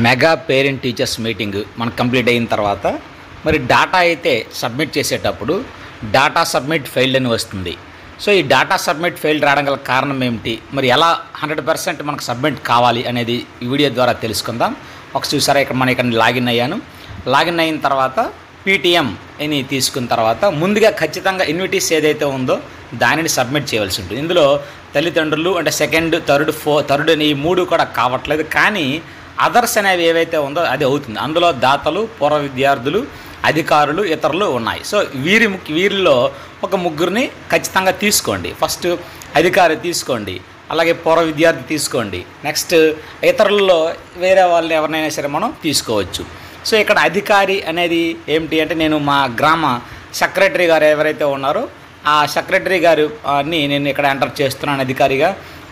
Mega parent teachers meeting మనకు complete అయిన తర్వాత మరి డాటా అయితే సబ్మిట్ చేసేటప్పుడు డాటా సబ్మిట్ ఫెయిల్డ్ అని వస్తుంది. సో ఈ డాటా సబ్మిట్ ఫెయిల్డ్ రావడం గల కారణం ఏమిటి, మరి ఎలా 100% మనకు సబ్మిట్ కావాలి అనేది ఈ వీడియో ద్వారా తెలుసుకుందాం. ఒక చూసారా ఇక్కడ లాగిన్ అయ్యాను. లాగిన్ అయిన తర్వాత పీటీఎం అని తీసుకున్న తర్వాత ముందుగా ఖచ్చితంగా ఇన్విటీస్ ఏదైతే ఉందో దానిని సబ్మిట్ చేయవలసి ఉంటుంది. ఇందులో తల్లిదండ్రులు అంటే సెకండ్, థర్డ్ అని ఈ మూడు కూడా కావట్లేదు, కానీ అదర్స్ అనేవి ఏవైతే ఉందో అది అవుతుంది. అందులో దాతలు, పూర్వ విద్యార్థులు, అధికారులు, ఇతరులు ఉన్నాయి. సో వీరిలో ఒక ముగ్గురిని ఖచ్చితంగా తీసుకోండి. ఫస్ట్ అధికారి తీసుకోండి, అలాగే పూర్వ విద్యార్థి తీసుకోండి, నెక్స్ట్ ఇతరులలో వేరే వాళ్ళని ఎవరినైనా సరే మనం తీసుకోవచ్చు. సో ఇక్కడ అధికారి అనేది ఏమిటి అంటే, నేను మా గ్రామ సెక్రటరీ గారు ఎవరైతే ఉన్నారో ఆ సెక్రటరీ గారిని నేను ఇక్కడ ఎంటర్ చేస్తున్నాను అధికారిగా.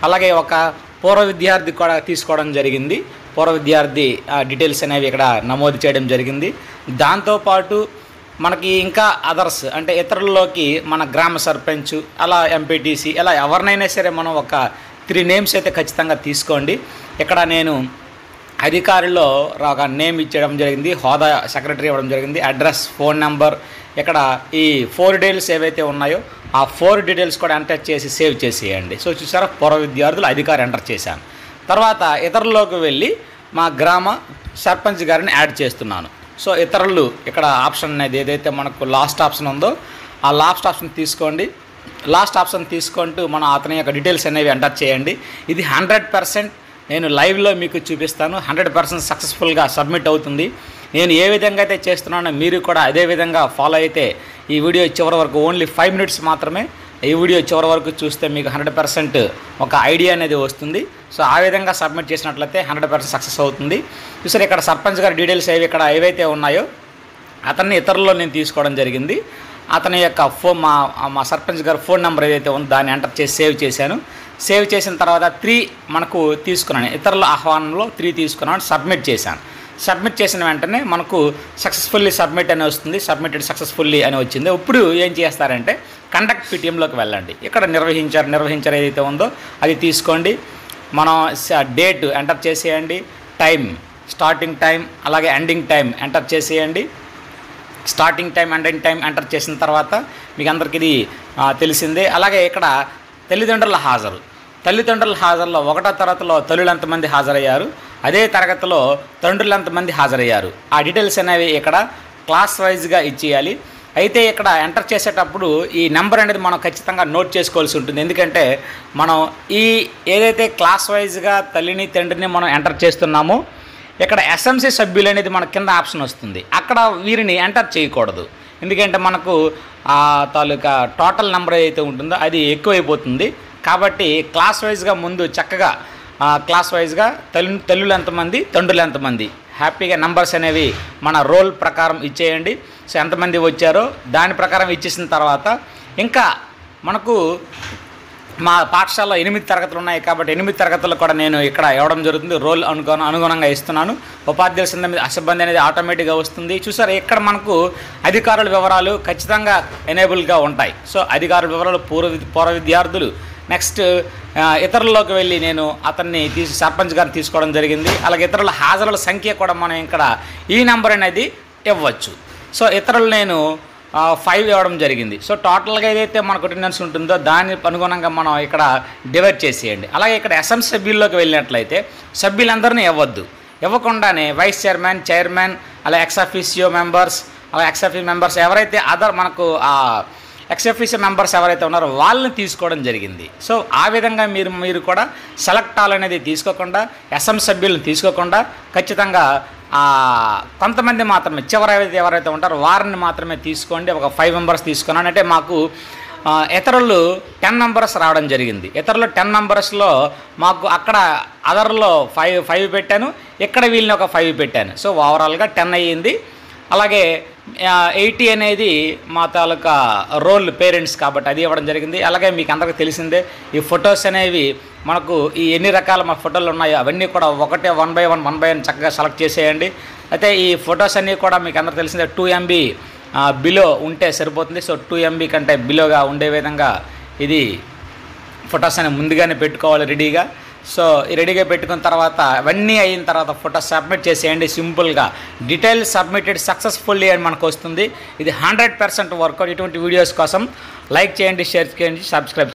అలాగే ఒక పూర్వ విద్యార్థి కూడా తీసుకోవడం జరిగింది. పూర్వ విద్యార్థి డీటెయిల్స్ అనేవి ఇక్కడ నమోదు చేయడం జరిగింది. దాంతోపాటు మనకి ఇంకా అదర్స్ అంటే ఇతరుల్లోకి మన గ్రామ సర్పంచ్, అలా ఎంపీటీసీ, ఇలా ఎవరినైనా సరే మనం ఒక 3 నేమ్స్ అయితే ఖచ్చితంగా తీసుకోండి. ఇక్కడ నేను అధికారిలో ఒక నేమ్ ఇచ్చడం జరిగింది, హోదా సెక్రటరీ ఇవ్వడం జరిగింది, అడ్రస్, ఫోన్ నెంబర్. ఇక్కడ ఈ 4 డీటెయిల్స్ ఏవైతే ఉన్నాయో ఆ 4 డీటెయిల్స్ కూడా ఎంటర్ చేసి సేవ్ చేసేయండి. సో చూసారా, పూర్వ విద్యార్థులు, అధికారి ఎంటర్ చేశాను. తర్వాత ఇతరుల్లోకి వెళ్ళి మా గ్రామ సర్పంచ్ గారిని యాడ్ చేస్తున్నాను. సో ఇతరులు ఇక్కడ ఆప్షన్ అనేది ఏదైతే మనకు లాస్ట్ ఆప్షన్ ఉందో ఆ లాస్ట్ ఆప్షన్ తీసుకోండి. లాస్ట్ ఆప్షన్ తీసుకుంటూ మనం అతని యొక్క డీటెయిల్స్ అనేవి ఎంటర్ చేయండి. ఇది 100% నేను లైవ్లో మీకు చూపిస్తాను. 100% సక్సెస్ఫుల్గా సబ్మిట్ అవుతుంది. నేను ఏ విధంగా అయితే చేస్తున్నానో మీరు కూడా అదే విధంగా ఫాలో అయితే ఈ వీడియో చివరి వరకు ఓన్లీ 5 మినిట్స్ మాత్రమే. ఈ వీడియో చివరి వరకు చూస్తే మీకు 100% ఒక ఐడియా అనేది వస్తుంది. సో ఆ విధంగా సబ్మిట్ చేసినట్లయితే 100% సక్సెస్ అవుతుంది. చూసారు, ఇక్కడ సర్పంచ్ గారి డీటెయిల్స్ ఇక్కడ ఏవైతే ఉన్నాయో అతన్ని ఇతరుల్లో నేను తీసుకోవడం జరిగింది. అతని యొక్క మా సర్పంచ్ గారి ఫోన్ నెంబర్ ఏదైతే ఉందో దాన్ని ఎంటర్ చేసి సేవ్ చేశాను. సేవ్ చేసిన తర్వాత 3 మనకు తీసుకున్నాను, ఇతరుల ఆహ్వానంలో 3 తీసుకున్నాను, సబ్మిట్ చేశాను. సబ్మిట్ చేసిన వెంటనే మనకు సక్సెస్ఫుల్లీ సబ్మిట్ అని వస్తుంది, సబ్మిటెడ్ సక్సెస్ఫుల్లీ అని వచ్చింది. ఇప్పుడు ఏం చేస్తారంటే కండక్ట్ పీటీఎంలోకి వెళ్ళండి. ఇక్కడ నిర్వహించారు ఏదైతే ఉందో అది తీసుకోండి. మనం డేట్ ఎంటర్ చేసేయండి, టైం, స్టార్టింగ్ టైం, అలాగే ఎండింగ్ టైం ఎంటర్ చేసేయండి. Starting time, ending time enter చేసిన తర్వాత మీకు అందరికీ ఇది తెలిసిందే. అలాగే ఇక్కడ తల్లిదండ్రుల హాజరులో 1వ తరగతిలో తల్లులు ఎంతమంది హాజరయ్యారు, అదే తరగతిలో తండ్రులు ఎంతమంది హాజరయ్యారు, ఆ డీటెయిల్స్ అనేవి ఇక్కడ క్లాస్ వైజ్గా ఇచ్చేయాలి. అయితే ఇక్కడ ఎంటర్ చేసేటప్పుడు ఈ నెంబర్ అనేది మనం ఖచ్చితంగా నోట్ చేసుకోవాల్సి ఉంటుంది. ఎందుకంటే మనం ఈ ఏదైతే క్లాస్ వైజ్గా తల్లిని తండ్రిని మనం ఎంటర్ చేస్తున్నామో ఇక్కడ ఎస్ఎంసీ సభ్యులు అనేది మన కింద ఆప్షన్ వస్తుంది. అక్కడ వీరిని ఎంటర్ చేయకూడదు. ఎందుకంటే మనకు తాలూకా టోటల్ నెంబర్ ఏదైతే ఉంటుందో అది ఎక్కువైపోతుంది. కాబట్టి క్లాస్ వైజ్గా ముందు చక్కగా క్లాస్ వైజ్గా తల్లులు ఎంతమంది, తండ్రులు ఎంతమంది, హ్యాపీగా నెంబర్స్ అనేవి మన రోల్ ప్రకారం ఇచ్చేయండి. సో ఎంతమంది వచ్చారో దాని ప్రకారం ఇచ్చేసిన తర్వాత ఇంకా మనకు మా పాఠశాలలో 8 తరగతులు ఉన్నాయి కాబట్టి 8 తరగతులు కూడా నేను ఇక్కడ ఇవ్వడం జరుగుతుంది. రోల్ అనుగుణంగా ఇస్తున్నాను. ఉపాధ్యాయుల సిబ్బంది అనేది ఆటోమేటిక్గా వస్తుంది. చూసారు, ఇక్కడ మనకు అధికారుల వివరాలు ఖచ్చితంగా ఎనేబుల్గా ఉంటాయి. సో అధికారుల వివరాలు పూర్వ విద్యార్థులు. నెక్స్ట్ ఇతరుల్లోకి వెళ్ళి నేను అతన్ని సర్పంచ్ గారిని తీసుకోవడం జరిగింది. అలాగే ఇతరుల హాజరుల సంఖ్య కూడా మనం ఇక్కడ ఈ నెంబర్ అనేది ఇవ్వచ్చు. సో ఇతరులు నేను 5 ఇవ్వడం జరిగింది. సో టోటల్గా ఏదైతే మనకు అటెండెన్స్ ఉంటుందో దాని అనుగుణంగా మనం ఇక్కడ డివైడ్ చేసేయండి. అలాగే ఇక్కడ ఎస్ఎం సభ్యుల్లోకి వెళ్ళినట్లయితే సభ్యులందరినీ ఇవ్వకుండానే వైస్ చైర్మన్, అలా ఎక్స్-అఫీషియో మెంబర్స్ ఎవరైతే మనకు ఎక్స్-అఫీషియో మెంబర్స్ ఎవరైతే ఉన్నారో వాళ్ళని తీసుకోవడం జరిగింది. సో ఆ విధంగా మీరు కూడా సెలెక్ట్ అనేది తీసుకోకుండా, ఎస్ఎం సభ్యులను తీసుకోకుండా ఖచ్చితంగా కొంతమంది మాత్రమే ఎవరైతే ఉంటారో వారిని మాత్రమే తీసుకోండి. ఒక 5 మెంబర్స్ తీసుకున్నాను. అంటే మాకు ఇతరులు 10 మెంబర్స్ రావడం జరిగింది. ఇతరులు 10 మెంబర్స్లో మాకు అక్కడ అదర్లో 5 పెట్టాను, ఇక్కడ వీళ్ళని ఒక 5 పెట్టాను. సో ఓవరాల్గా 10 అయ్యింది. అలాగే 80 అనేది మా తాలూకా రోల్ పేరెంట్స్ కాబట్టి అది ఇవ్వడం జరిగింది. అలాగే మీకు అందరికీ తెలిసిందే ఈ ఫొటోస్ అనేవి మనకు ఈ ఎన్ని రకాల మా ఫోటోలు ఉన్నాయో అవన్నీ కూడా ఒకటే 1 by 1 చక్కగా సెలెక్ట్ చేసేయండి. అయితే ఈ ఫొటోస్ అన్నీ కూడా మీకు అందరికీ తెలిసిందే 2 MB బిలో ఉంటే సరిపోతుంది. సో 2 MB కంటే బిలోగా ఉండే విధంగా ఇది ఫొటోస్ అని ముందుగానే పెట్టుకోవాలి రెడీగా. సో రెడీగా పెట్టుకున్న తర్వాత అవన్నీ అయిన తర్వాత ఫోటో సబ్మిట్ చేసేయండి. సింపుల్గా డీటెయిల్ సబ్మిటెడ్ సక్సెస్ఫుల్లీ అని మనకు వస్తుంది. ఇది 100% వర్కౌట్. ఇటువంటి వీడియోస్ కోసం లైక్ చేయండి, షేర్ చేయండి, సబ్స్క్రైబ్